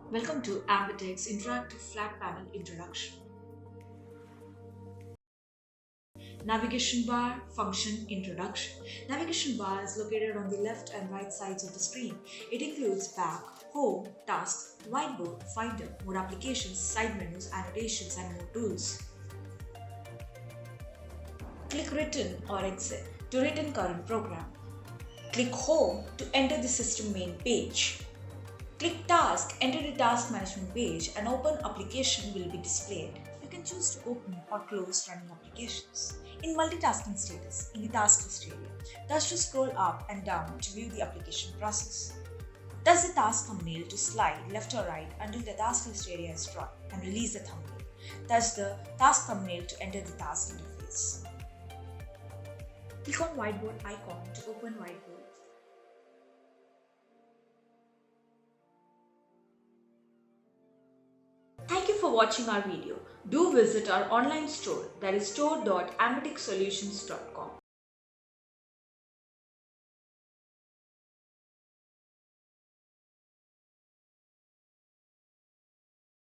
Welcome to Ambitech's Interactive Flat Panel Introduction. Navigation bar function introduction. Navigation bar is located on the left and right sides of the screen. It includes back, home, tasks, whiteboard, finder, more applications, side menus, annotations, and more tools. Click return or exit to return current program. Click home to enter the system main page. Click Task, enter the task management page, and open application will be displayed. You can choose to open or close running applications. In multitasking status, in the task list area, touch to scroll up and down to view the application process. Touch the task thumbnail to slide left or right until the task list area is drawn and release the thumbnail. Touch the task thumbnail to enter the task interface. Click on Whiteboard icon to open Whiteboard. Thank you for watching our video. Do visit our online store, that is store.ambitechsolutions.com.